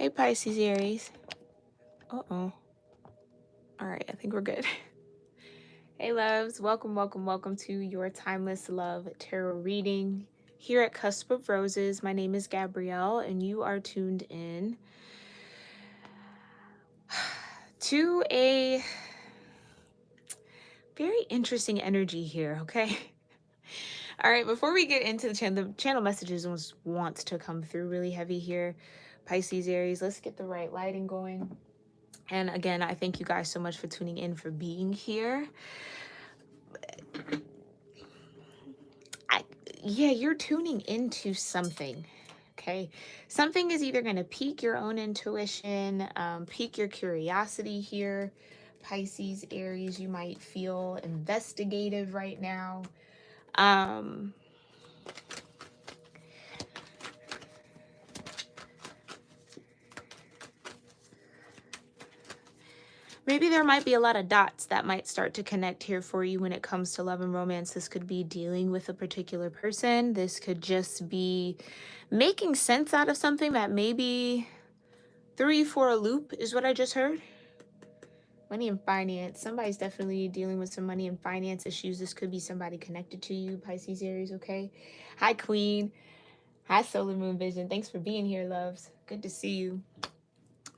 Hey, Pisces, Aries. Uh-oh. All right, I think we're good. Hey, loves. Welcome, welcome, welcome to your Timeless Love Tarot reading here at Cusp of Roses. My name is Gabrielle, and you are tuned in to a very interesting energy here, okay? All right, before we get into the channel messages wants to come through really heavy here, Pisces, Aries. Let's get the right lighting going. And again, I thank you guys so much for tuning in, for being here. Yeah, you're tuning into something, okay? Something is either going to pique your own intuition, pique your curiosity here. Pisces, Aries, you might feel investigative right now. Maybe there might be a lot of dots that might start to connect here for you when it comes to love and romance. This could be dealing with a particular person. This could just be making sense out of something that maybe threw you for a loop, is what I just heard. Money and finance. Somebody's definitely dealing with some money and finance issues. This could be somebody connected to you, Pisces, Aries, okay? Hi, Queen. Hi, Solar Moon Vision. Thanks for being here, loves. Good to see you.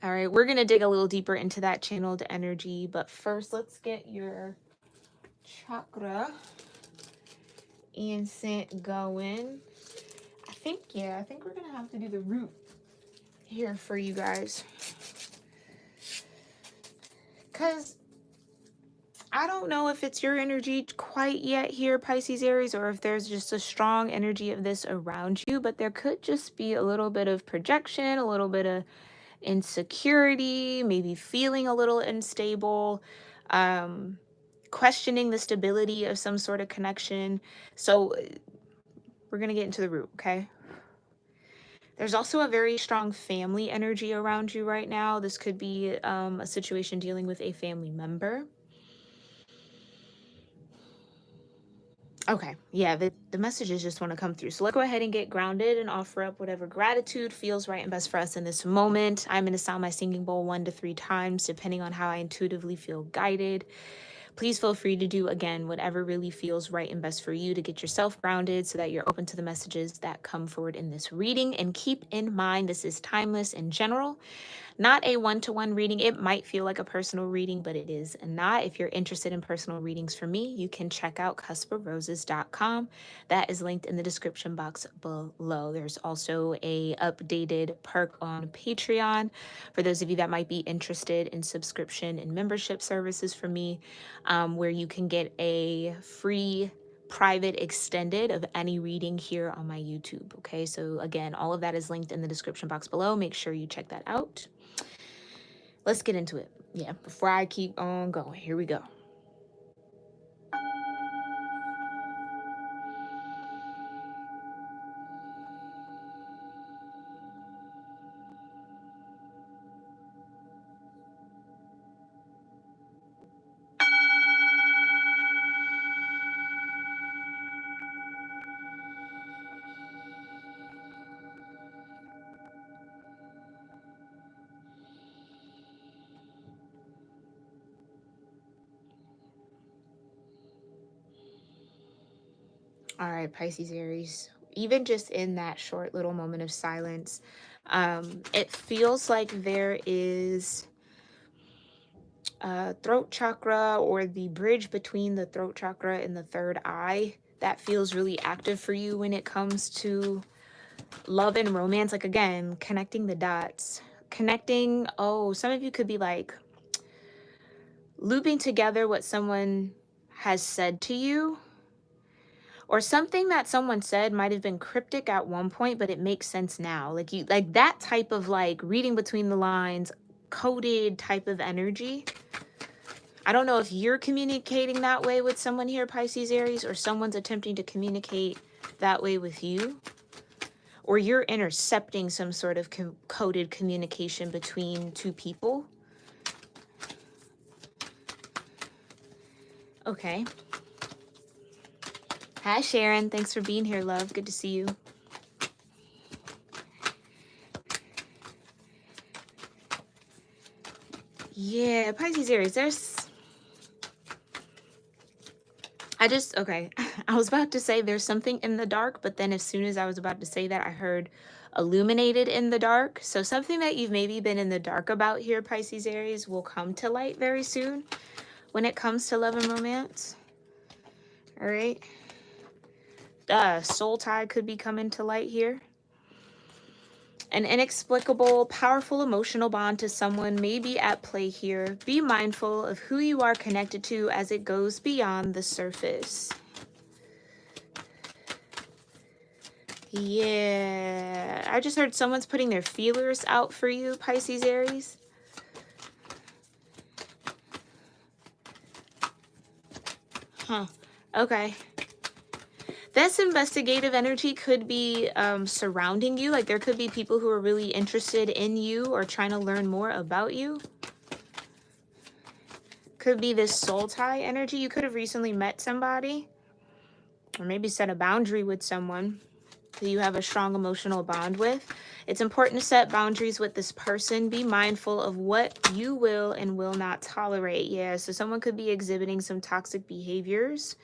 All right, we're going to dig a little deeper into that channeled energy. But first, let's get your chakra incense going. I think we're going to have to do the root here for you guys. Because I don't know if it's your energy quite yet here, Pisces, Aries, or if there's just a strong energy of this around you. But there could just be a little bit of projection, a little bit of insecurity, maybe feeling a little unstable, questioning the stability of some sort of connection. So we're going to get into the root, okay? There's also a very strong family energy around you right now. This could be a situation dealing with a family member. Okay, yeah, the messages just want to come through. So let's go ahead and get grounded and offer up whatever gratitude feels right and best for us in this moment. I'm going to sound my singing bowl 1 to 3 times, depending on how I intuitively feel guided. Please feel free to do, again, whatever really feels right and best for you to get yourself grounded so that you're open to the messages that come forward in this reading. And keep in mind, this is timeless in general. Not a one-to-one reading. It might feel like a personal reading, but it is not. If you're interested in personal readings for me, you can check out cusproses.com. That is linked in the description box below. There's also a updated perk on Patreon for those of you that might be interested in subscription and membership services for me, where you can get a free private extended of any reading here on my YouTube. Okay, so again, all of that is linked in the description box below. Make sure you check that out. Let's get into it. Yeah, before I keep on going, here we go. All right, Pisces, Aries. Even just in that short little moment of silence, it feels like there is a throat chakra, or the bridge between the throat chakra and the third eye, that feels really active for you when it comes to love and romance. Like, again, connecting the dots. Connecting, some of you could be like looping together what someone has said to you, or something that someone said might have been cryptic at one point, but it makes sense now. Like that type of like reading between the lines, coded type of energy. I don't know if you're communicating that way with someone here, Pisces, Aries, or someone's attempting to communicate that way with you, or you're intercepting some sort of coded communication between two people. Okay. Hi, Sharon. Thanks for being here, love. Good to see you. Yeah, Pisces, Aries, okay. I was about to say there's something in the dark, but then as soon as I was about to say that, I heard illuminated in the dark. So something that you've maybe been in the dark about here, Pisces, Aries, will come to light very soon when it comes to love and romance. All right. Soul tie could be coming to light here. An inexplicable, powerful emotional bond to someone may be at play here. Be mindful of who you are connected to as it goes beyond the surface. Yeah, I just heard someone's putting their feelers out for you, Pisces, Aries. Huh. Okay. This investigative energy could be surrounding you. Like there could be people who are really interested in you or trying to learn more about you. Could be this soul tie energy. You could have recently met somebody or maybe set a boundary with someone that you have a strong emotional bond with. It's important to set boundaries with this person. Be mindful of what you will and will not tolerate. Yeah, so someone could be exhibiting some toxic behaviors.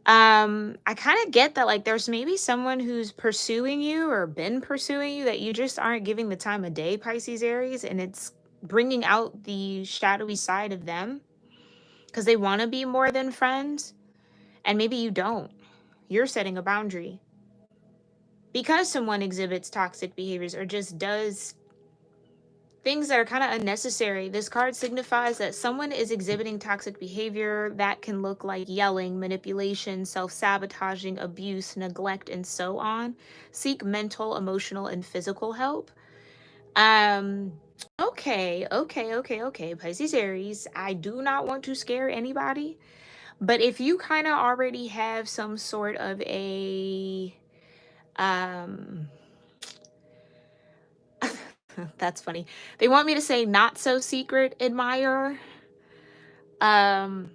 I kind of get that, like, there's maybe someone who's pursuing you or been pursuing you that you just aren't giving the time of day, Pisces, Aries, and it's bringing out the shadowy side of them because they want to be more than friends, and maybe you don't. You're setting a boundary. Because someone exhibits toxic behaviors or just does things that are kind of unnecessary, this card signifies that someone is exhibiting toxic behavior that can look like yelling, manipulation, self-sabotaging, abuse, neglect, and so on. Seek mental, emotional, and physical help. Okay, Pisces, Aries, I do not want to scare anybody, but if you kind of already have some sort of a that's funny. They want me to say not so secret admirer. Um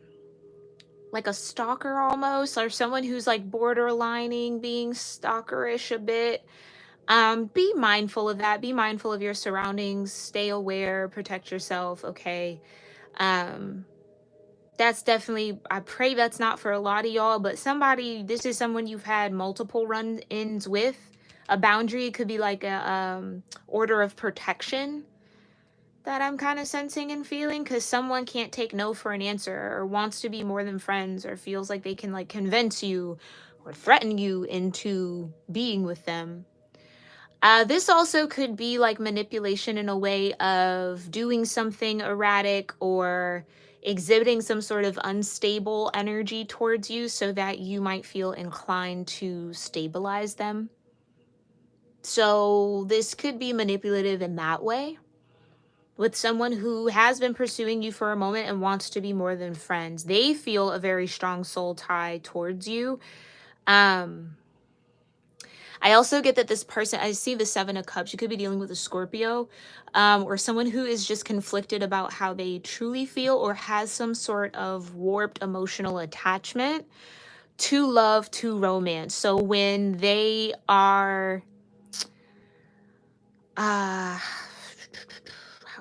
like a stalker almost, or someone who's like borderlining being stalkerish a bit. Be mindful of that. Be mindful of your surroundings. Stay aware, protect yourself, okay? Um that's definitely, I pray that's not for a lot of y'all, but this is someone you've had multiple run-ins with. A boundary could be like a order of protection that I'm kind of sensing and feeling, because someone can't take no for an answer or wants to be more than friends or feels like they can like convince you or threaten you into being with them. This also could be like manipulation in a way of doing something erratic or exhibiting some sort of unstable energy towards you so that you might feel inclined to stabilize them. So this could be manipulative in that way with someone who has been pursuing you for a moment and wants to be more than friends. They feel a very strong soul tie towards you. I also get that this person, I see the Seven of Cups. You could be dealing with a Scorpio, or someone who is just conflicted about how they truly feel or has some sort of warped emotional attachment to love, to romance. So when they are, how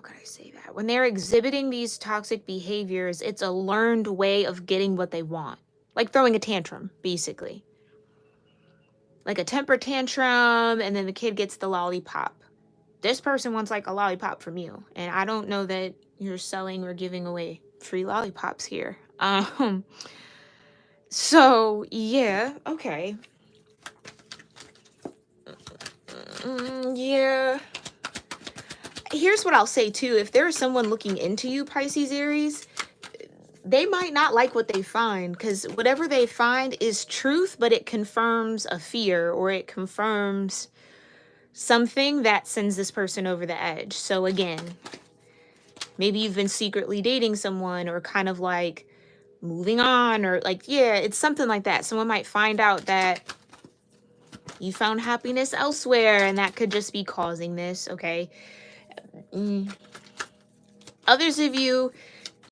can I say that? When they're exhibiting these toxic behaviors, it's a learned way of getting what they want. Like throwing a tantrum, basically. Like a temper tantrum, and then the kid gets the lollipop. This person wants like a lollipop from you, and I don't know that you're selling or giving away free lollipops here. So yeah, okay. Yeah. Here's what I'll say too. If there is someone looking into you, Pisces, Aries, they might not like what they find, because whatever they find is truth, but it confirms a fear or it confirms something that sends this person over the edge. So again, maybe you've been secretly dating someone or kind of like moving on, or like, yeah, it's something like that. Someone might find out that you found happiness elsewhere, and that could just be causing this, okay? Others of you,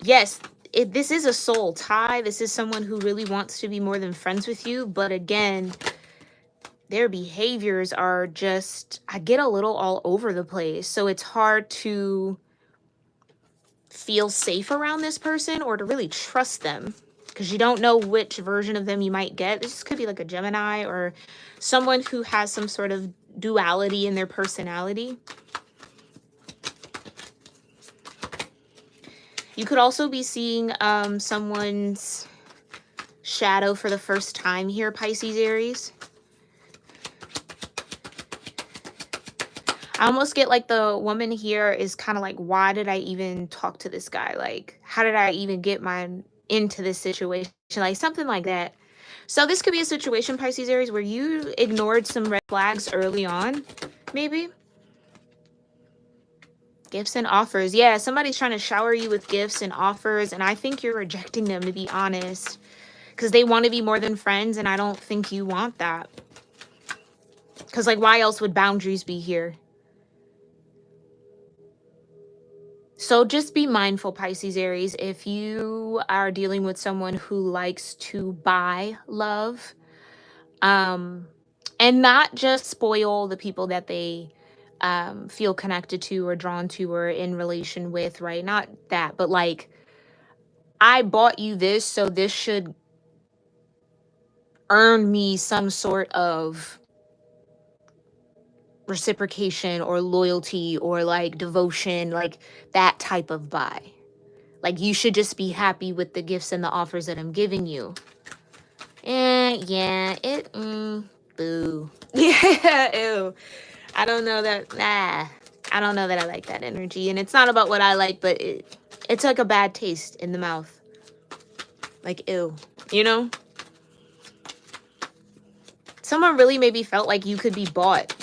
yes, this is a soul tie. This is someone who really wants to be more than friends with you, but again, their behaviors are just, I get a little all over the place. So it's hard to feel safe around this person or to really trust them, because you don't know which version of them you might get. This could be like a Gemini or someone who has some sort of duality in their personality. You could also be seeing someone's shadow for the first time here, Pisces, Aries. I almost get like the woman here is kind of like, why did I even talk to this guy? Like, how did I even get into this situation? Like something like that. So this could be a situation, Pisces, Aries, where you ignored some red flags early on, maybe. Gifts and offers. Yeah, somebody's trying to shower you with gifts and offers, and I think you're rejecting them, to be honest, because they want to be more than friends, and I don't think you want that. Because, like, why else would boundaries be here? So just be mindful, Pisces, Aries, if you are dealing with someone who likes to buy love, and not just spoil the people that they feel connected to or drawn to or in relation with, right? Not that, but like, I bought you this, so this should earn me some sort of reciprocation or loyalty or like devotion, like that type of buy. Like, you should just be happy with the gifts and the offers that I'm giving you. Yeah, boo. Yeah, ew. I don't know that, I don't know that I like that energy. And it's not about what I like, but it's like a bad taste in the mouth. Like, ew, you know? Someone really maybe felt like you could be bought.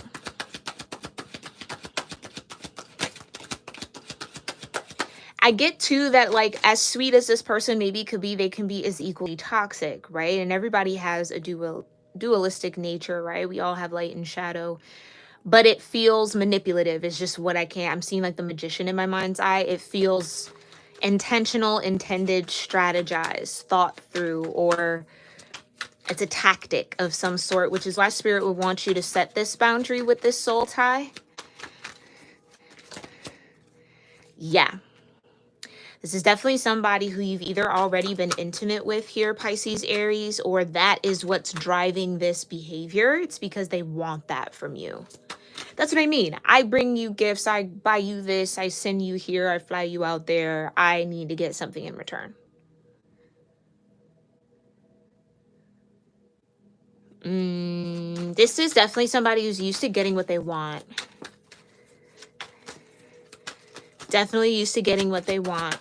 I get too that, like, as sweet as this person maybe could be, they can be as equally toxic, right? And everybody has a dualistic nature, right? We all have light and shadow, but it feels manipulative is just what I'm seeing, like the magician in my mind's eye. It feels intentional, intended, strategized, thought through, or it's a tactic of some sort, which is why spirit would want you to set this boundary with this soul tie. Yeah. This is definitely somebody who you've either already been intimate with here, Pisces, Aries, or that is what's driving this behavior. It's because they want that from you. That's what I mean. I bring you gifts. I buy you this. I send you here. I fly you out there. I need to get something in return. This is definitely somebody who's used to getting what they want. Definitely used to getting what they want.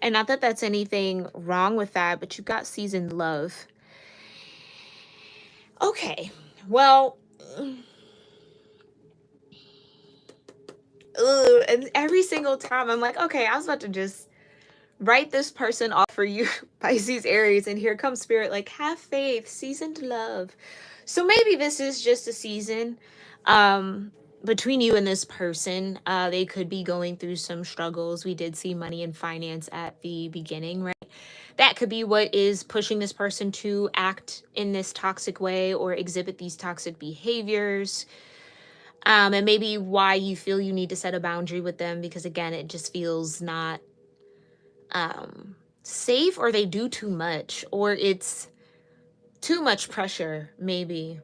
And not that that's anything wrong with that, but you got seasoned love. Okay, well, and every single time I'm like, okay, I was about to just write this person off for you, Pisces, Aries, and here comes spirit, like, have faith, seasoned love. So maybe this is just a season between you and this person. They could be going through some struggles. We did see money and finance at the beginning, right? That could be what is pushing this person to act in this toxic way or exhibit these toxic behaviors. And maybe why you feel you need to set a boundary with them, because again, it just feels not safe, or they do too much, or it's too much pressure, maybe.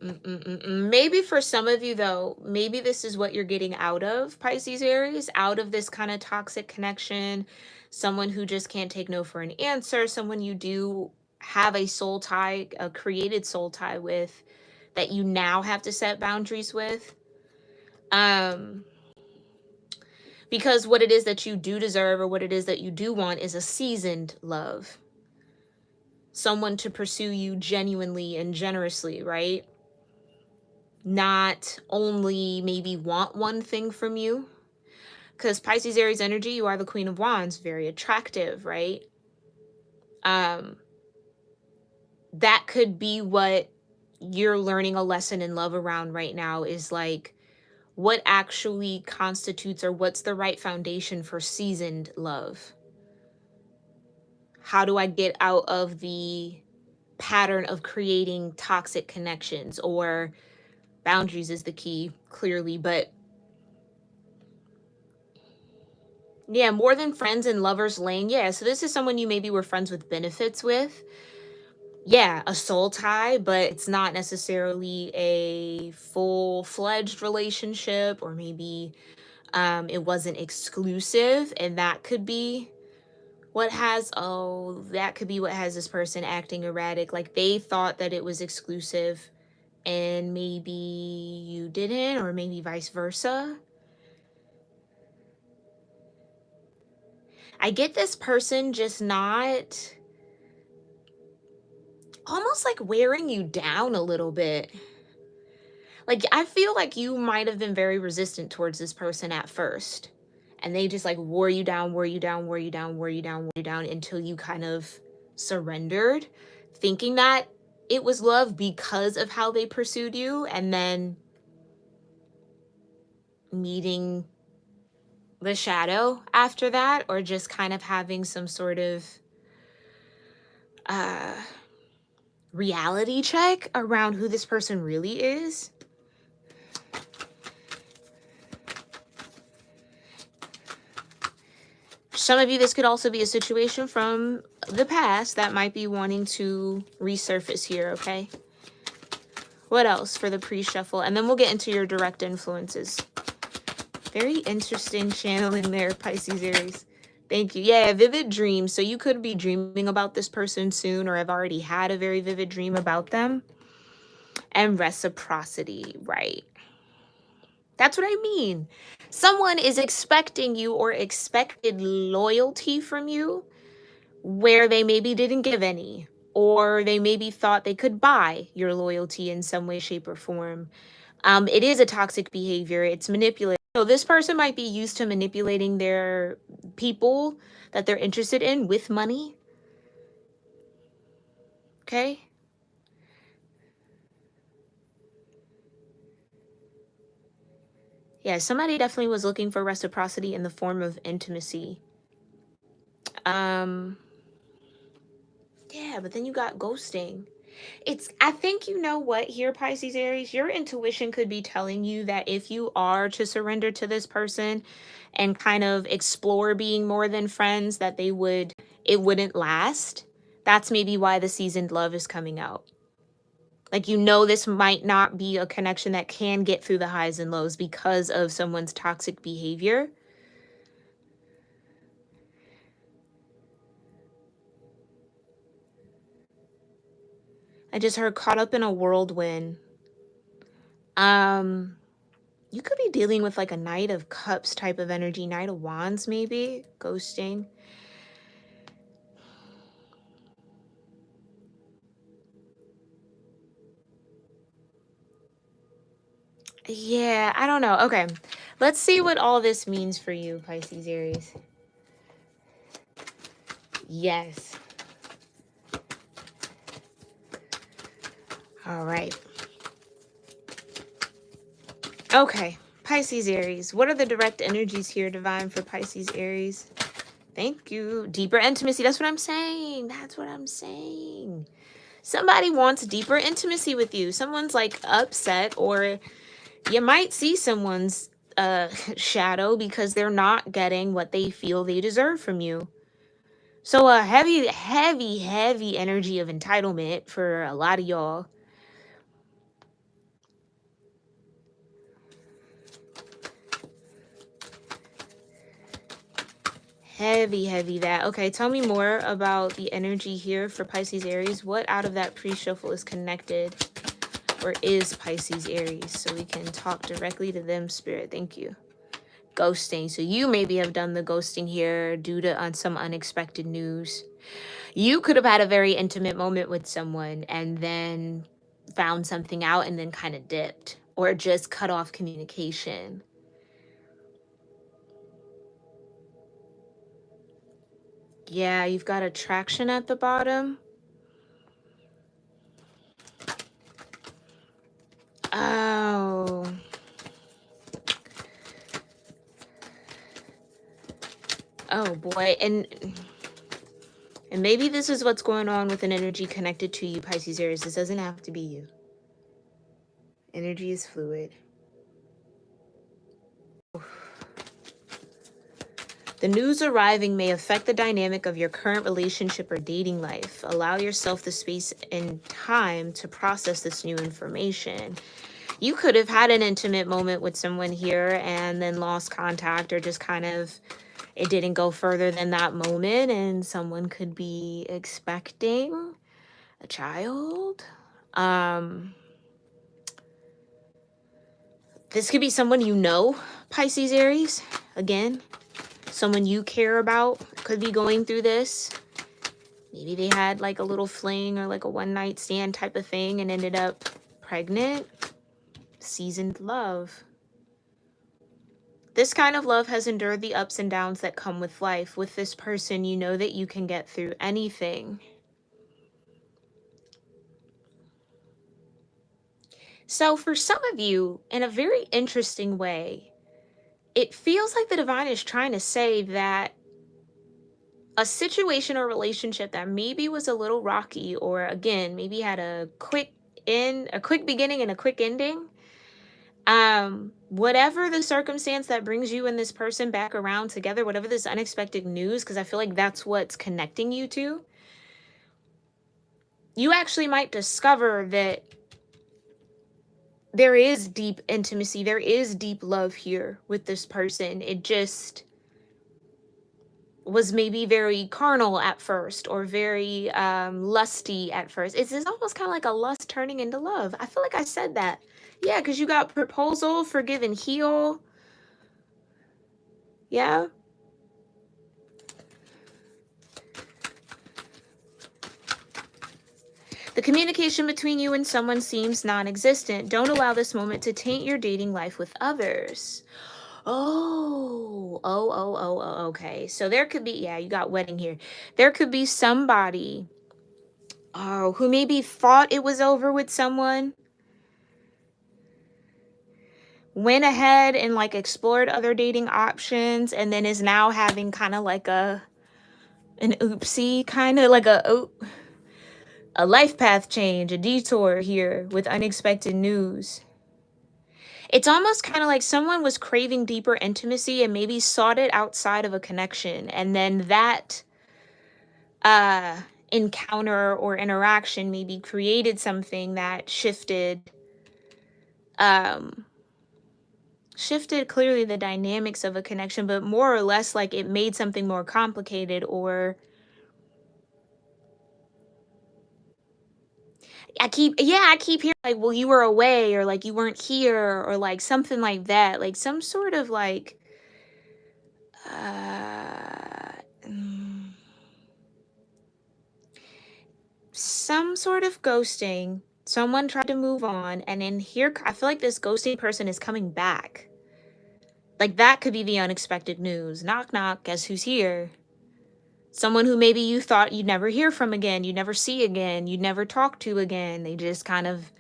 Maybe for some of you, though, maybe this is what you're getting out of Pisces, Aries, out of this kind of toxic connection. Someone who just can't take no for an answer, someone you do have a soul tie, a created soul tie with, that you now have to set boundaries with. Because what it is that you do deserve, or what it is that you do want, is a seasoned love. Someone to pursue you genuinely and generously, right? Not only maybe want one thing from you. Because Pisces, Aries energy, you are the Queen of Wands, very attractive, right? That could be what you're learning a lesson in love around right now, is like, what actually constitutes, or what's the right foundation for seasoned love? How do I get out of the pattern of creating toxic connections, or boundaries is the key, clearly. But yeah, more than friends in lovers lane. Yeah, so this is someone you maybe were friends with benefits with. Yeah, a soul tie, but it's not necessarily a full-fledged relationship, or maybe it wasn't exclusive, and that could be that could be what has this person acting erratic. Like, they thought that it was exclusive and maybe you didn't, or maybe vice versa. I get this person just not, almost like wearing you down a little bit. Like, I feel like you might have been very resistant towards this person at first. And they just like wore you down, wore you down, wore you down, wore you down, wore you down until you kind of surrendered, thinking that it was love because of how they pursued you, and then meeting the shadow after that, or just kind of having some sort of uh reality check around who this person really is. Some of you, this could also be a situation from the past that might be wanting to resurface here, okay? What else for the pre-shuffle? And then we'll get into your direct influences. Very interesting channeling there, Pisces, Aries. Thank you. Yeah, vivid dreams. So you could be dreaming about this person soon, or have already had a very vivid dream about them. And reciprocity, right? That's what I mean. Someone is expecting you, or expected loyalty from you, where they maybe didn't give any, or they maybe thought they could buy your loyalty in some way, shape, or form. It is a toxic behavior. It's manipulative. So this person might be used to manipulating their people that they're interested in with money. Okay? Yeah, somebody definitely was looking for reciprocity in the form of intimacy. Yeah, but then you got ghosting. I think, you know what, here, Pisces, Aries, your intuition could be telling you that if you are to surrender to this person and kind of explore being more than friends, that it wouldn't last. That's maybe why the seasoned love is coming out. Like, you know, this might not be a connection that can get through the highs and lows because of someone's toxic behavior. I just heard caught up in a whirlwind. You could be dealing with like a Knight of Cups type of energy, Knight of Wands maybe, ghosting. Yeah, I don't know. Okay, let's see what all this means for you, Pisces, Aries. Yes. All right. Okay, Pisces, Aries. What are the direct energies here, Divine, for Pisces, Aries? Thank you. Deeper intimacy. That's what I'm saying. That's what I'm saying. Somebody wants deeper intimacy with you. Someone's like upset, or you might see someone's shadow because they're not getting what they feel they deserve from you. So a heavy, heavy, heavy energy of entitlement for a lot of y'all. Heavy, heavy that. Okay, tell me more about the energy here for Pisces, Aries. What out of that pre-shuffle is connected or is Pisces, Aries? So we can talk directly to them, Spirit. Thank you. Ghosting. So you maybe have done the ghosting here due to some unexpected news. You could have had a very intimate moment with someone and then found something out and then kind of dipped, or just cut off communication. Yeah, you've got attraction at the bottom. Oh. Oh boy. And And maybe this is what's going on with an energy connected to you, Pisces Aries. This doesn't have to be you. Energy is fluid. The news arriving may affect the dynamic of your current relationship or dating life. Allow yourself the space and time to process this new information. You could have had an intimate moment with someone here and then lost contact, or just kind of, it didn't go further than that moment, and someone could be expecting a child. This could be someone you know, Pisces Aries. Again, someone you care about could be going through this. Maybe they had like a little fling or like a one night stand type of thing and ended up pregnant. Seasoned love. This kind of love has endured the ups and downs that come with life. With this person, you know that you can get through anything. So for some of you, in a very interesting way, it feels like the divine is trying to say that a situation or relationship that maybe was a little rocky, or again, maybe had a quick beginning and a quick ending, whatever the circumstance that brings you and this person back around together, whatever this unexpected news, because I feel like that's what's connecting you two, you actually might discover that there is deep intimacy, there is deep love here with this person. It just was maybe very carnal at first, or very lusty at first. It's almost kind of like a lust turning into love. I feel like I said that. Yeah, because you got proposal, forgive and heal. Yeah. The communication between you and someone seems non-existent. Don't allow this moment to taint your dating life with others. Okay. So there could be, yeah, you got wedding here. There could be somebody who maybe thought it was over with someone, went ahead and like explored other dating options, and then is now having kind of like an oopsie, kind of like a life path change, a detour here with unexpected news. It's almost kind of like someone was craving deeper intimacy and maybe sought it outside of a connection, and then that encounter or interaction maybe created something that shifted clearly the dynamics of a connection, but more or less like it made something more complicated. Or I keep hearing like, well, you were away, or like you weren't here, or like something like that, like some sort of like some sort of ghosting. Someone tried to move on, and in here I feel like this ghosting person is coming back. Like that could be the unexpected news. Knock knock, guess who's here? Someone who maybe you thought you'd never hear from again, you'd never see again, you'd never talk to again. They just kind of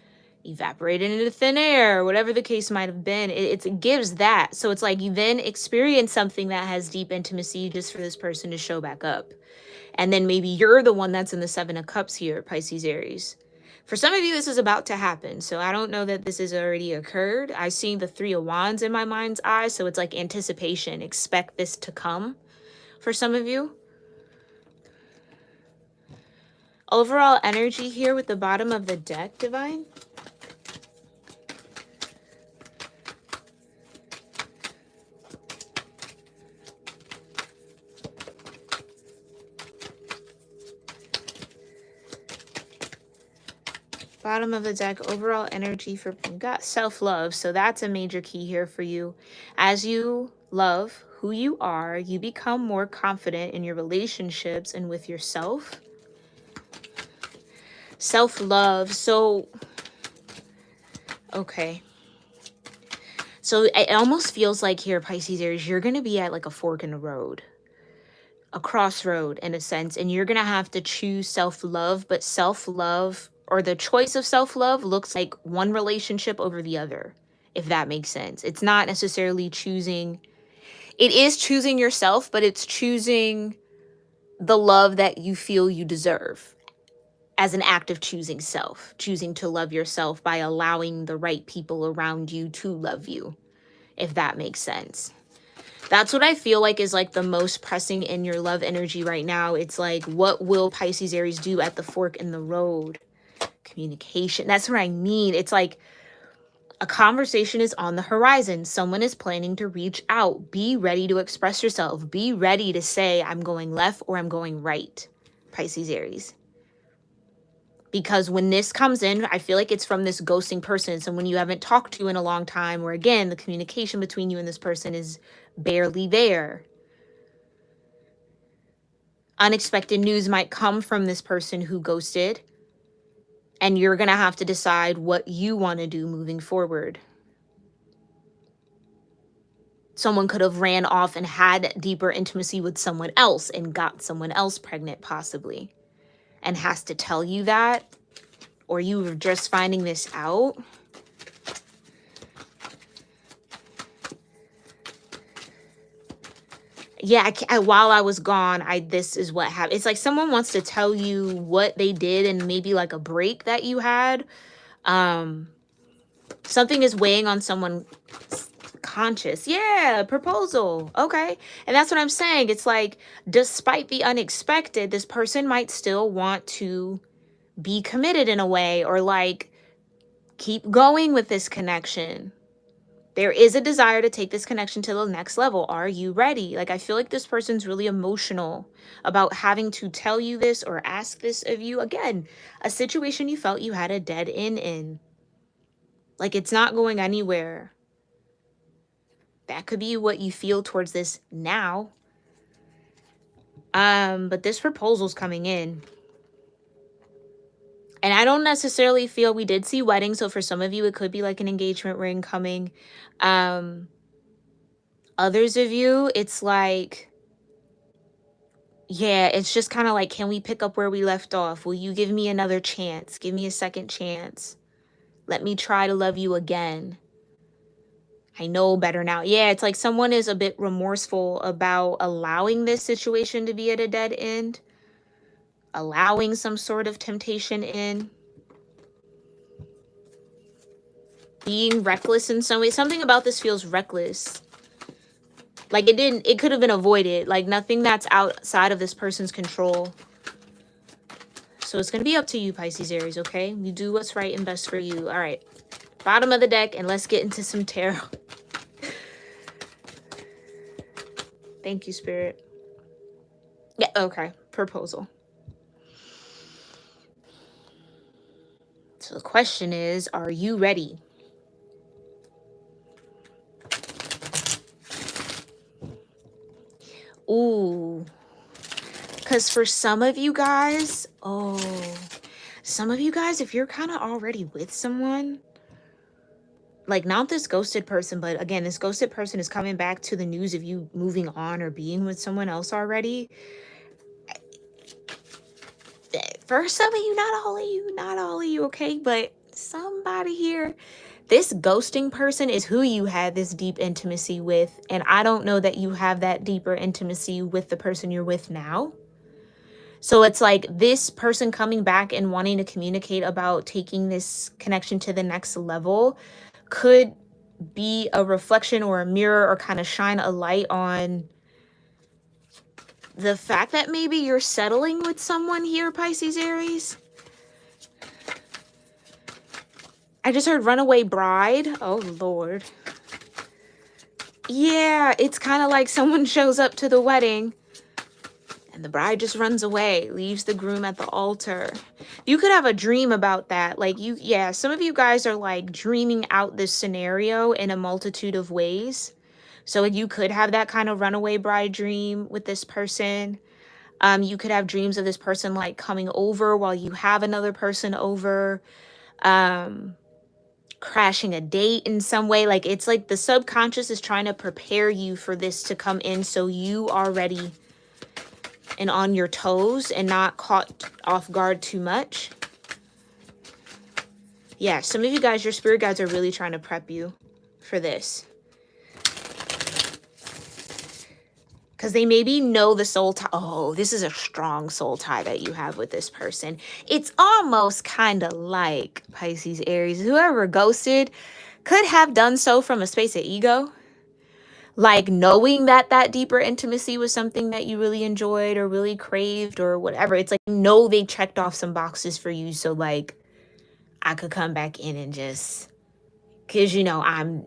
evaporated into thin air, whatever the case might have been. It gives that. So it's like you then experience something that has deep intimacy just for this person to show back up. And then maybe you're the one that's in the Seven of Cups here, Pisces Aries. For some of you, this is about to happen. So I don't know that this has already occurred. I see the Three of Wands in my mind's eye. So it's like anticipation. Expect this to come for some of you. Overall energy here with the bottom of the deck, Divine. Bottom of the deck, overall energy for, you got self-love. So that's a major key here for you. As you love who you are, you become more confident in your relationships and with yourself. Self-love. So, okay. So it almost feels like here, Pisces Aries, you're going to be at like a fork in the road. A crossroad in a sense. And you're going to have to choose self-love. But self-love, or the choice of self-love, looks like one relationship over the other, if that makes sense. It's not necessarily choosing. It is choosing yourself, but it's choosing the love that you feel you deserve as an act of choosing self, choosing to love yourself by allowing the right people around you to love you, if that makes sense. That's what I feel like is like the most pressing in your love energy right now. It's like, what will Pisces Aries do at the fork in the road? Communication. That's what I mean. It's like a conversation is on the horizon. Someone is planning to reach out. Be ready to express yourself. Be ready to say, I'm going left or I'm going right, Pisces Aries. Because when this comes in, I feel like it's from this ghosting person, someone you haven't talked to in a long time, or again, the communication between you and this person is barely there. Unexpected news might come from this person who ghosted, and you're going to have to decide what you want to do moving forward. Someone could have ran off and had deeper intimacy with someone else and got someone else pregnant, possibly, and has to tell you that, or you were just finding this out. Yeah, while I was gone, this is what happened. It's like someone wants to tell you what they did and maybe like a break that you had. Something is weighing on someone conscious. Yeah, proposal. Okay. And that's what I'm saying. It's like, despite the unexpected, this person might still want to be committed in a way, or like keep going with this connection. There is a desire to take this connection to the next level. Are you ready? Like, I feel like this person's really emotional about having to tell you this or ask this of you. Again, a situation you felt you had a dead end in. Like, it's not going anywhere. That could be what you feel towards this now. But this proposal's coming in. And I don't necessarily feel, we did see wedding, so for some of you, it could be like an engagement ring coming. Others of you, it's like, yeah, it's just kind of like, can we pick up where we left off? Will you give me another chance? Give me a second chance. Let me try to love you again. I know better now. Yeah, it's like someone is a bit remorseful about allowing this situation to be at a dead end. Allowing some sort of temptation in. Being reckless in some way. Something about this feels reckless. Like it could have been avoided. Like nothing that's outside of this person's control. So it's going to be up to you, Pisces Aries, okay? You do what's right and best for you. All right. Bottom of the deck, and let's get into some tarot. Thank you, Spirit. Yeah, okay. Proposal. So the question is, are you ready? Ooh. Because for some of you guys, if you're kind of already with someone, like not this ghosted person, but again, this ghosted person is coming back to the news of you moving on or being with someone else already. For some of you, not all of you, okay? But somebody here, this ghosting person is who you had this deep intimacy with. And I don't know that you have that deeper intimacy with the person you're with now. So it's like this person coming back and wanting to communicate about taking this connection to the next level could be a reflection or a mirror, or kind of shine a light on the fact that maybe you're settling with someone here, Pisces Aries. I just heard runaway bride. Oh, Lord. Yeah, it's kind of like someone shows up to the wedding and the bride just runs away, leaves the groom at the altar. You could have a dream about that. Like some of you guys are like dreaming out this scenario in a multitude of ways. So you could have that kind of runaway bride dream with this person. You could have dreams of this person like coming over while you have another person over. Crashing a date in some way. Like it's like the subconscious is trying to prepare you for this to come in, so you are ready and on your toes and not caught off guard too much. Yeah, some of you guys, your spirit guides are really trying to prep you for this. because they maybe know the soul tie. Oh, this is a strong soul tie that you have with this person. It's almost kind of like Pisces, Aries, whoever ghosted could have done so from a space of ego, like knowing that that deeper intimacy was something that you really enjoyed or really craved or whatever. It's like, no, they checked off some boxes for you, so like I could come back in and just, because I'm,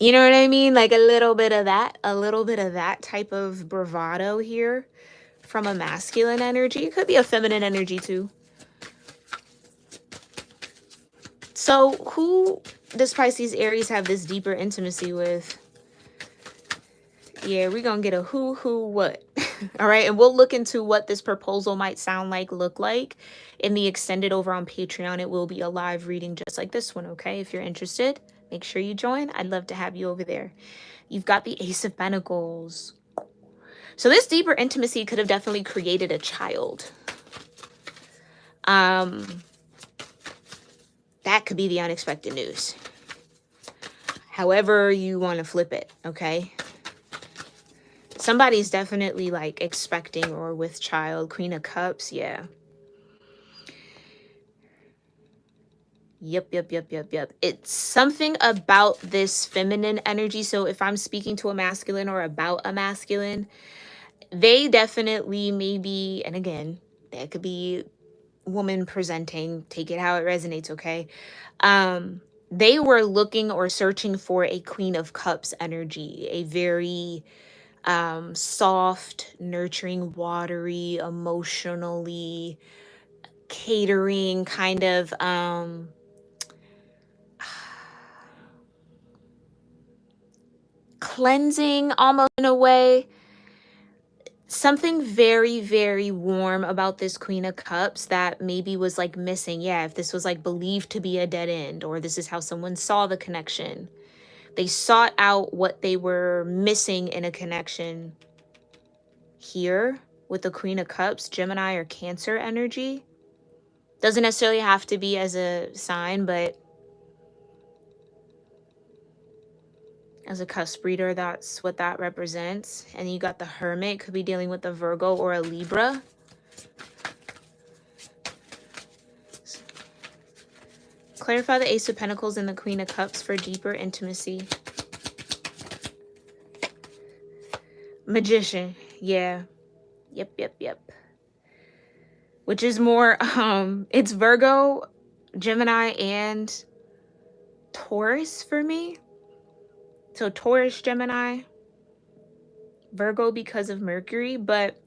you know what I mean, like a little bit of that type of bravado here from a masculine energy. It could be a feminine energy too. So who does Pisces Aries have this deeper intimacy with? Yeah, we're gonna get a who, what. All right, and we'll look into what this proposal might sound like, look like in the extended over on Patreon. It will be a live reading just like this one, okay? If you're interested, make sure you join. I'd love to have you over there. You've got the Ace of Pentacles. So this deeper intimacy could have definitely created a child. That could be the unexpected news. However you want to flip it, okay? Somebody's definitely like expecting or with child. Queen of Cups, yeah. Yep. It's something about this feminine energy. So if I'm speaking to a masculine or about a masculine, they definitely maybe, and again, that could be woman presenting, take it how it resonates, okay? They were looking or searching for a Queen of Cups energy, a very soft, nurturing, watery, emotionally catering kind of cleansing almost in a way. Something very, very warm about this Queen of Cups that maybe was like missing. Yeah, if this was like believed to be a dead end, or this is how someone saw the connection. They sought out what they were missing in a connection here with the Queen of Cups, Gemini or Cancer energy. Doesn't necessarily have to be as a sign, but as a cusp reader, that's what that represents. And you got the Hermit, could be dealing with a Virgo or a Libra. Clarify the Ace of Pentacles and the Queen of Cups for deeper intimacy. Magician, yeah. Yep. Which is more, it's Virgo, Gemini, and Taurus for me. So Taurus, Gemini, Virgo because of Mercury, but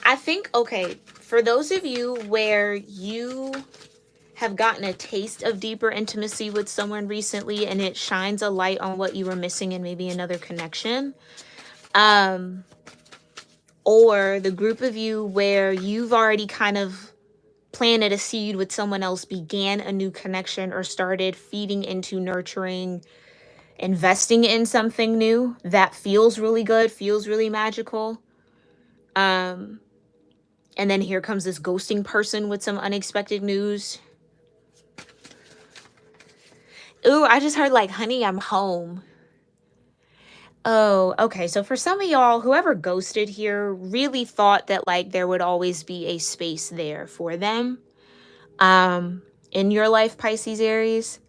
I think, okay, for those of you where you have gotten a taste of deeper intimacy with someone recently and it shines a light on what you were missing in maybe another connection, or the group of you where you've already kind of planted a seed with someone else, began a new connection, or started feeding into, nurturing, investing in something new that feels really good, feels really magical. And then here comes this ghosting person with some unexpected news. Ooh, I just heard like, honey, I'm home. Oh, okay. So for some of y'all, whoever ghosted here really thought that like there would always be a space there for them. In your life, Pisces, Aries.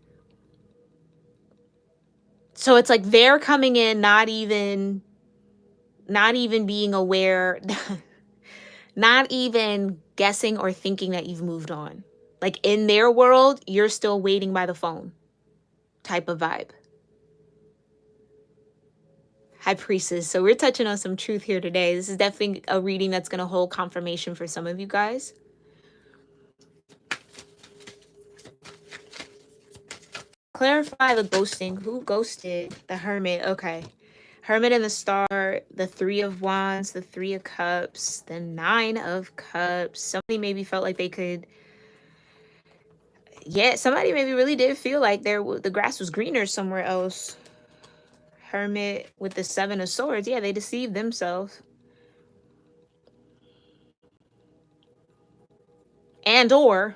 So it's like they're coming in not even being aware, not even guessing or thinking that you've moved on. Like in their world, you're still waiting by the phone type of vibe. High Priestess. So we're touching on some truth here today. This is definitely a reading that's going to hold confirmation for some of you guys. Clarify the ghosting. Who ghosted? The Hermit. Okay. Hermit and the Star, the Three of Wands, the Three of Cups, the Nine of Cups. Somebody maybe felt like they could... Yeah, somebody maybe really did feel like the grass was greener somewhere else. Hermit with the Seven of Swords. Yeah, they deceived themselves. And or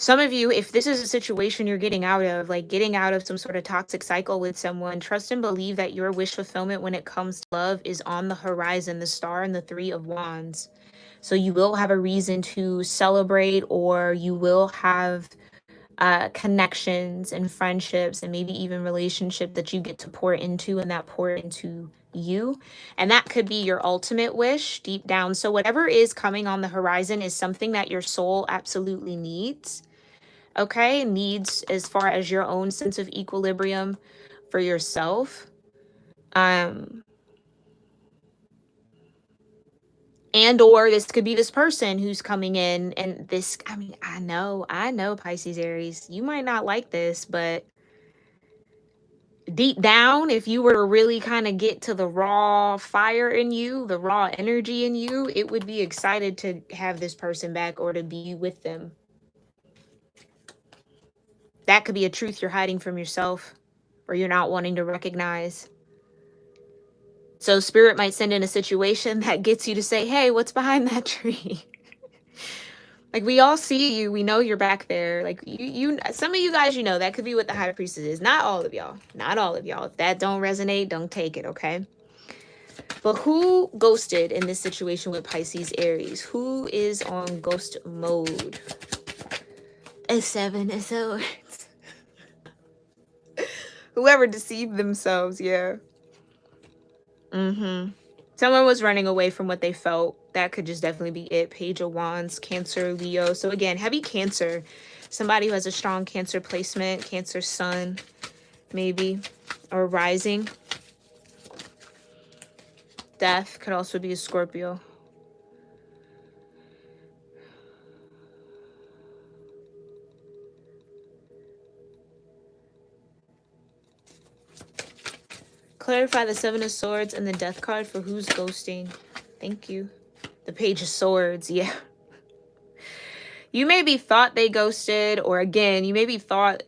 Some of you, if this is a situation you're getting out of, like getting out of some sort of toxic cycle with someone, trust and believe that your wish fulfillment when it comes to love is on the horizon, the star and the 3 of Wands. So you will have a reason to celebrate, or you will have connections and friendships and maybe even relationship that you get to pour into, and that pour into you. And that could be your ultimate wish deep down. So whatever is coming on the horizon is something that your soul absolutely needs. Okay, needs as far as your own sense of equilibrium for yourself. And or this could be this person who's coming in, and this, I mean, I know Pisces Aries, you might not like this, but deep down, if you were to really kind of get to the raw fire in you, the raw energy in you, it would be excited to have this person back or to be with them. That could be a truth you're hiding from yourself, or you're not wanting to recognize. So spirit might send in a situation that gets you to say, hey, what's behind that tree? Like, we all see you, we know you're back there. Like, you some of you guys, you know, that could be what the high priestess is. Not all of y'all. Not all of y'all. If that don't resonate, don't take it, okay? But who ghosted in this situation with Pisces Aries? Who is on ghost mode? A 7 of Swords. Whoever deceived themselves, yeah. Someone was running away from what they felt. That could just definitely be it. Page of Wands, Cancer, Leo. So again, heavy Cancer. Somebody who has a strong Cancer placement, Cancer sun, maybe, or rising. Death could also be a Scorpio. Clarify the 7 of Swords and the Death card for who's ghosting. Thank you. The Page of Swords, yeah. You maybe thought they ghosted, or again, you maybe thought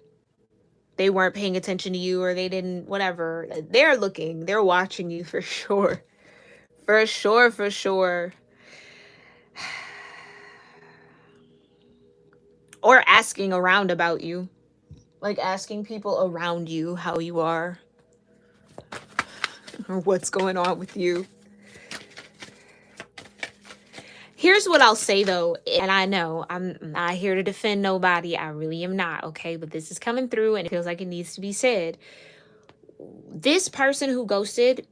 they weren't paying attention to you, or they didn't, whatever. They're looking, they're watching you for sure. For sure, for sure. Or asking around about you. Like asking people around you how you are. Or what's going on with you. Here's what I'll say though, and I know I'm not here to defend nobody. I really am not, okay? But this is coming through and it feels like it needs to be said. This person who ghosted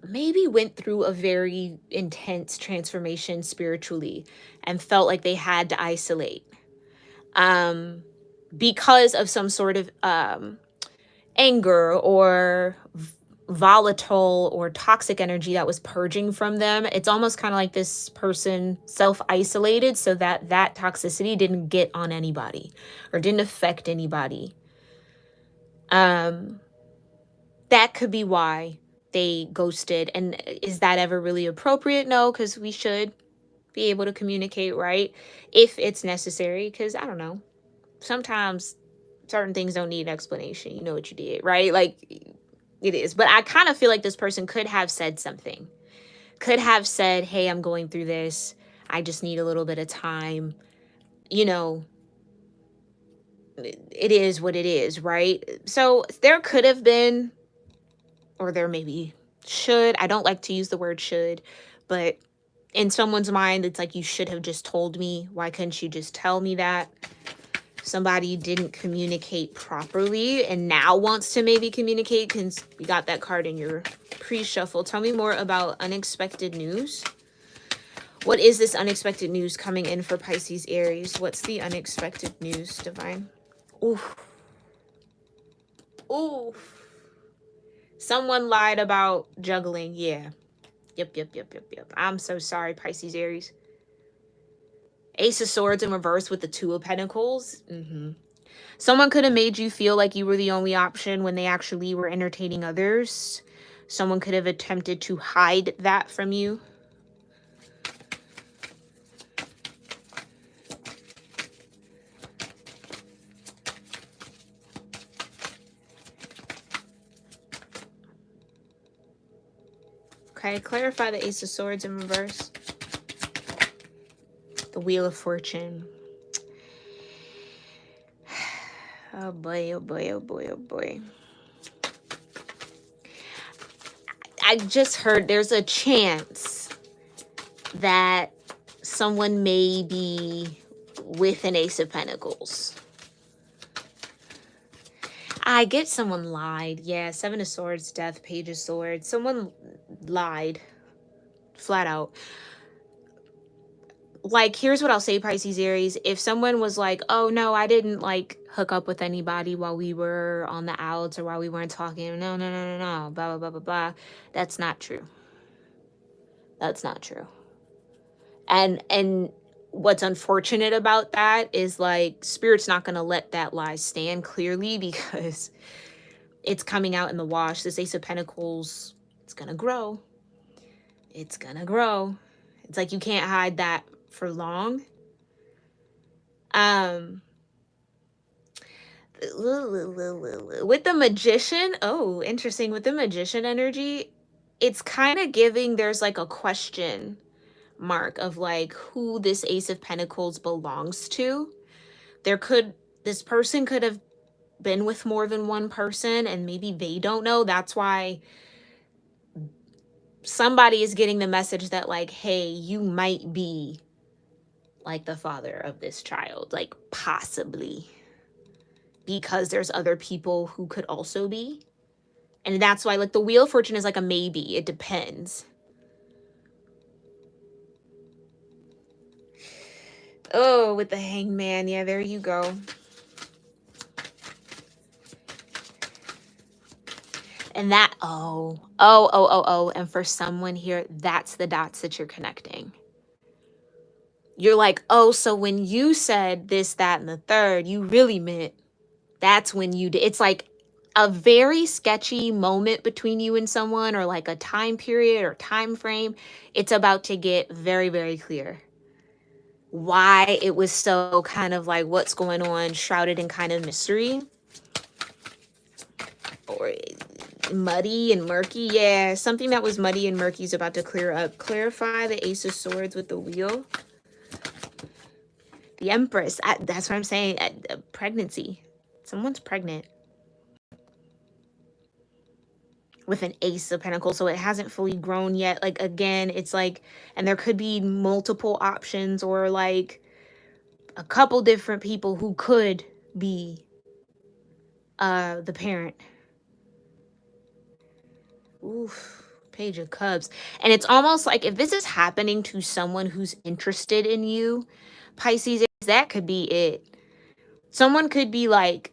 maybe went through a very intense transformation spiritually and felt like they had to isolate. Because of some sort of anger or volatile or toxic energy that was purging from them. It's almost kind of like this person self-isolated so that that toxicity didn't get on anybody or didn't affect anybody. That could be why they ghosted. And is that ever really appropriate? No, because we should be able to communicate, right? If it's necessary, because I don't know. Sometimes certain things don't need an explanation. You know what you did, right? Like, it is. But I kind of feel like this person could have said something. Could have said, hey, I'm going through this. I just need a little bit of time. You know, it is what it is, right? So there could have been, or there maybe should. I don't like to use the word should, but in someone's mind, it's like, you should have just told me. Why couldn't you just tell me that? Somebody didn't communicate properly and now wants to maybe communicate because you got that card in your pre-shuffle. Tell me more about unexpected news. What is this unexpected news coming in for Pisces Aries? What's the unexpected news, Divine? Oof. Oof. Someone lied about juggling. Yeah. Yep. I'm so sorry, Pisces Aries. Ace of Swords in reverse with the 2 of Pentacles. Someone could have made you feel like you were the only option when they actually were entertaining others. Someone could have attempted to hide that from you. Okay, clarify the Ace of Swords in reverse. The Wheel of Fortune. Oh boy, oh boy, oh boy, oh boy. I just heard there's a chance that someone may be with an Ace of Pentacles. I get someone lied. Yeah, Seven of Swords, Death, Page of Swords. Someone lied. Flat out. Like, here's what I'll say, Pisces, Aries. If someone was like, oh, no, I didn't, like, hook up with anybody while we were on the outs or while we weren't talking. No, no, no, no, no. Blah, blah, blah, blah, blah. That's not true. That's not true. And what's unfortunate about that is, like, Spirit's not going to let that lie stand clearly because it's coming out in the wash. This Ace of Pentacles, it's going to grow. It's going to grow. It's like you can't hide that for long. With the Magician, oh, interesting. With the Magician energy, it's kind of giving there's like a question mark of like who this Ace of Pentacles belongs to. This person could have been with more than one person and maybe they don't know. That's why somebody is getting the message that like, hey, you might be like the father of this child, like possibly, because there's other people who could also be. And that's why like the Wheel of Fortune is like a maybe. It depends. Oh, with the Hangman. Yeah, there you go. And that, and for someone here, that's the dots that you're connecting. You're like, oh, so when you said this, that, and the third, you really meant that's when you did. It's like a very sketchy moment between you and someone, or like a time period or time frame. It's about to get very, very clear why it was so kind of like what's going on, shrouded in kind of mystery. Or muddy and murky. Yeah, something that was muddy and murky is about to clear up. Clarify the Ace of Swords with the Wheel. The Empress. That's what I'm saying. Pregnancy. Someone's pregnant with an Ace of Pentacles, so it hasn't fully grown yet. Like, again, it's like, and there could be multiple options or like a couple different people who could be the parent. Oof. Page of Cups. And it's almost like if this is happening to someone who's interested in you, Pisces, that could be it. Someone could be like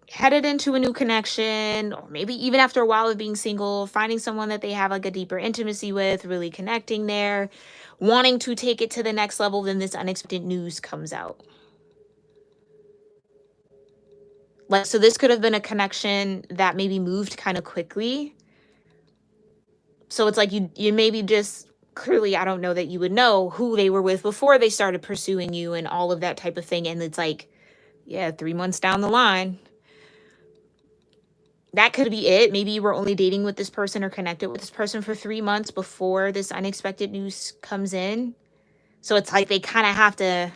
headed into a new connection, or maybe even after a while of being single, finding someone that they have like a deeper intimacy with, really connecting there, wanting to take it to the next level. Then this unexpected news comes out. Like, so this could have been a connection that maybe moved kind of quickly. So it's like you maybe just clearly, I don't know that you would know who they were with before they started pursuing you and all of that type of thing. And it's like, yeah, 3 months down the line, that could be it. Maybe you were only dating with this person or connected with this person for 3 months before this unexpected news comes in. So it's like they kind of have to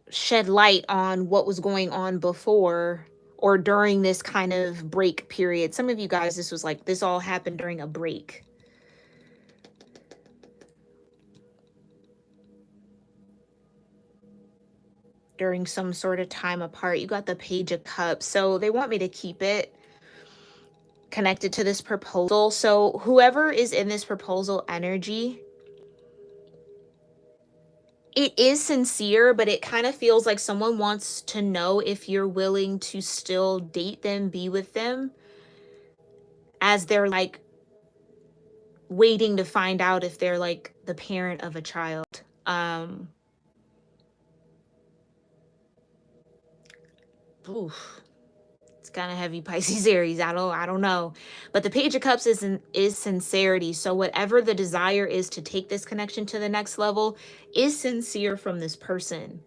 shed light on what was going on before or during this kind of break period. Some of you guys, this was like, this all happened during a break. During some sort of time apart. You got the Page of Cups. So they want me to keep it connected to this proposal. So whoever is in this proposal energy, it is sincere, but it kind of feels like someone wants to know if you're willing to still date them, be with them, as they're like waiting to find out if they're like the parent of a child. Oof. It's kind of heavy, Pisces, Aries. I don't know. But the Page of Cups is sincerity. So whatever the desire is to take this connection to the next level is sincere from this person.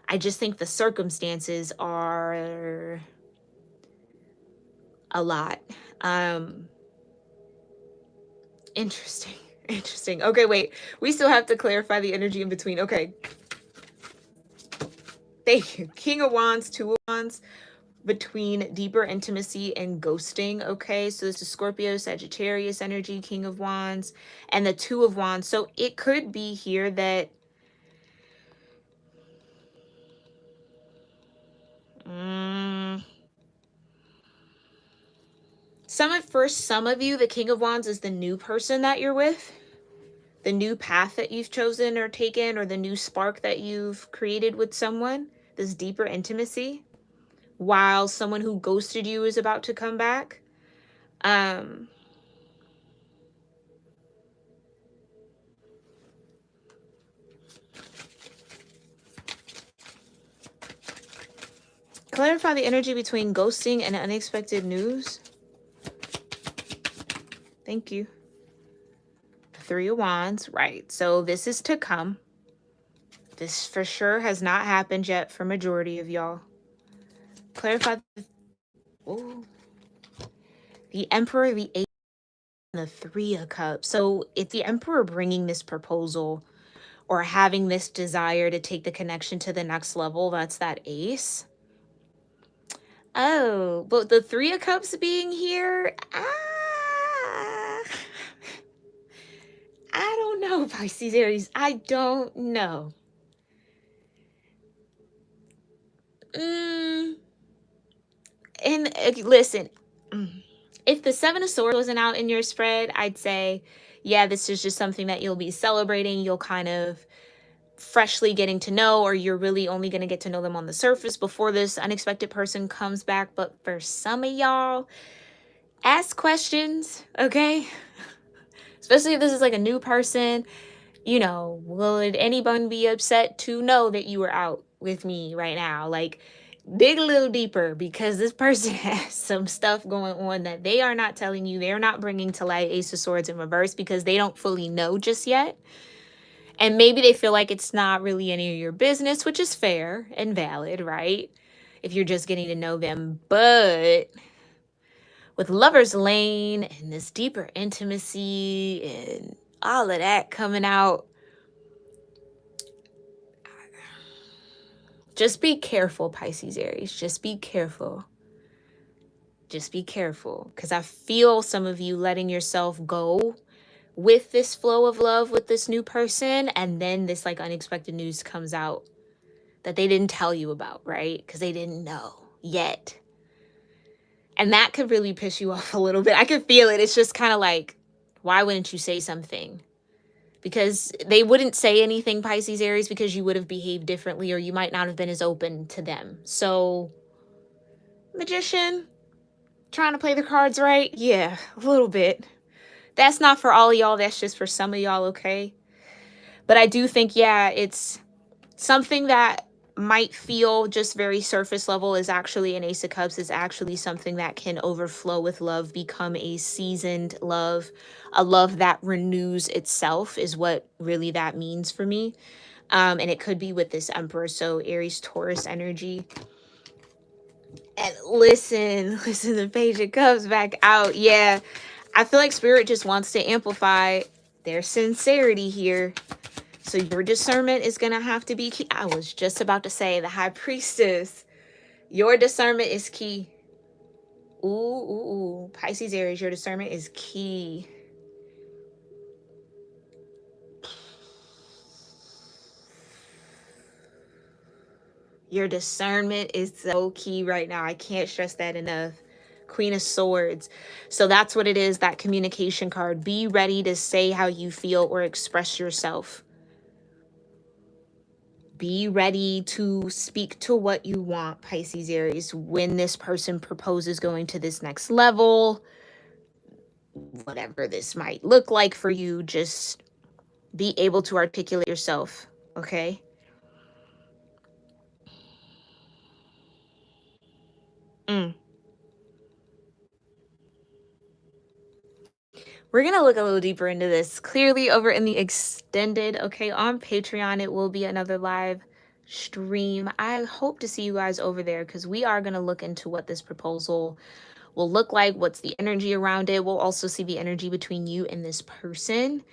I just think the circumstances are a lot. Interesting. Interesting. Okay, wait. We still have to clarify the energy in between. Okay. Thank you. King of Wands, Two of Wands, between deeper intimacy and ghosting. Okay, so this is Scorpio, Sagittarius energy, King of Wands, and the Two of Wands. So it could be here that some of you, the King of Wands is the new person that you're with, the new path that you've chosen or taken, or the new spark that you've created with someone, this deeper intimacy, while someone who ghosted you is about to come back. Clarify the energy between ghosting and unexpected news. Thank you. Three of Wands, right. So this is to come. This for sure has not happened yet for majority of y'all. Clarify the Emperor, the Eight, and the Three of Cups. So if the Emperor bringing this proposal or having this desire to take the connection to the next level, that's that Ace. Oh, but the Three of Cups being here, I don't know, Pisces Aries. I don't know. And listen, if the Seven of Swords wasn't out in your spread, I'd say, yeah, this is just something that you'll be celebrating. You'll kind of freshly getting to know, or you're really only going to get to know them on the surface before this unexpected person comes back. But for some of y'all, ask questions, okay? Especially if this is like a new person. You know, would anyone be upset to know that you were out with me right now? Like, dig a little deeper, because this person has some stuff going on that they are not telling you. They're not bringing to light. Ace of Swords in reverse, because they don't fully know just yet. And maybe they feel like it's not really any of your business, which is fair and valid, right? If you're just getting to know them. But with Lover's Lane and this deeper intimacy and all of that coming out, just be careful, Pisces Aries. Just be careful. Just be careful. Because I feel some of you letting yourself go with this flow of love with this new person, and then this like unexpected news comes out that they didn't tell you about, right? Because they didn't know yet. And that could really piss you off a little bit. I could feel it. It's just kind of like, why wouldn't you say something? Because they wouldn't say anything, Pisces Aries, because you would have behaved differently, or you might not have been as open to them. So, Magician, trying to play the cards right? Yeah, a little bit. That's not for all of y'all. That's just for some of y'all, okay? But I do think, yeah, it's something that might feel just very surface level is actually an Ace of Cups, is actually something that can overflow with love, become a seasoned love, a love that renews itself is what really that means for me. And it could be with this Emperor, so Aries, Taurus energy. And listen, the Page of Cups back out. Yeah, I feel like Spirit just wants to amplify their sincerity here. So your discernment is going to have to be key. I was just about to say the High Priestess. Your discernment is key. Ooh. Pisces, Aries, your discernment is key. Your discernment is so key right now. I can't stress that enough. Queen of Swords. So that's what it is, that communication card. Be ready to say how you feel or express yourself. Be ready to speak to what you want, Pisces, Aries, when this person proposes going to this next level. Whatever this might look like for you, just be able to articulate yourself, okay? We're going to look a little deeper into this. Clearly over in the extended, okay, on Patreon, it will be another live stream. I hope to see you guys over there, because we are going to look into what this proposal will look like, what's the energy around it. We'll also see the energy between you and this person.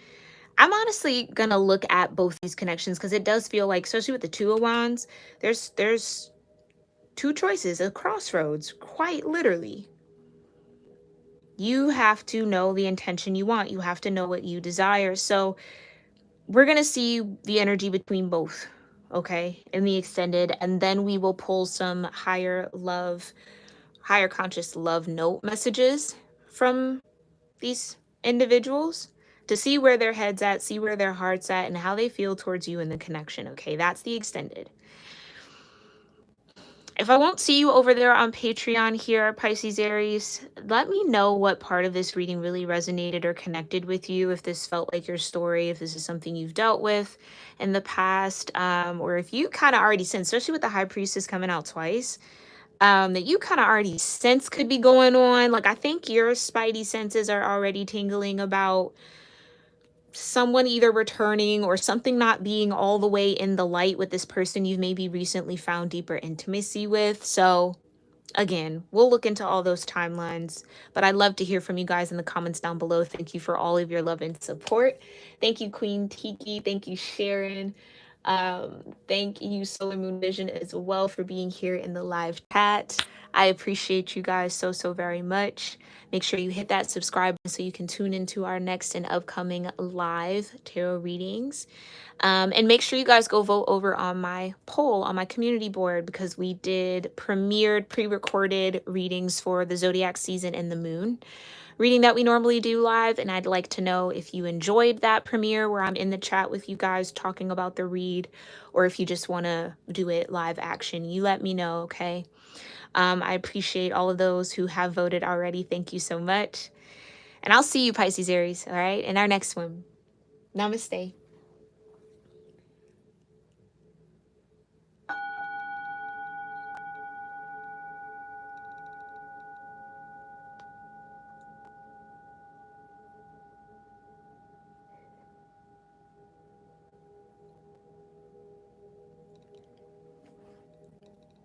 I'm honestly gonna look at both these connections because it does feel like, especially with the Two of Wands, there's two choices, a crossroads, quite literally. You have to know the intention you want. You have to know what you desire. So we're going to see the energy between both, okay, in the extended. And then we will pull some higher love, higher conscious love note messages from these individuals to see where their head's at, see where their heart's at, and how they feel towards you in the connection, okay? That's the extended. If I won't see you over there on Patreon here, Pisces Aries, let me know what part of this reading really resonated or connected with you. If this felt like your story, if this is something you've dealt with in the past, or if you kind of already sense, especially with the High Priestess coming out twice, that you kind of already sense could be going on. Like, I think your spidey senses are already tingling about someone either returning or something not being all the way in the light with this person you've maybe recently found deeper intimacy with. So again, we'll look into all those timelines, but I'd love to hear from you guys in the comments down below. Thank you for all of your love and support. Thank you, Queen Tiki. Thank you, Sharon. Thank you, Solar Moon Vision, as well, for being here in the live chat. I appreciate you guys so, so very much. Make sure you hit that subscribe button so you can tune into our next and upcoming live tarot readings. And make sure you guys go vote over on my poll on my community board, because we did premiered pre-recorded readings for the zodiac season and the moon reading that we normally do live. And I'd like to know if you enjoyed that premiere where I'm in the chat with you guys talking about the read, or if you just want to do it live action. You let me know, okay? I appreciate all of those who have voted already. Thank you so much. And I'll see you, Pisces Aries, all right, in our next one. Namaste.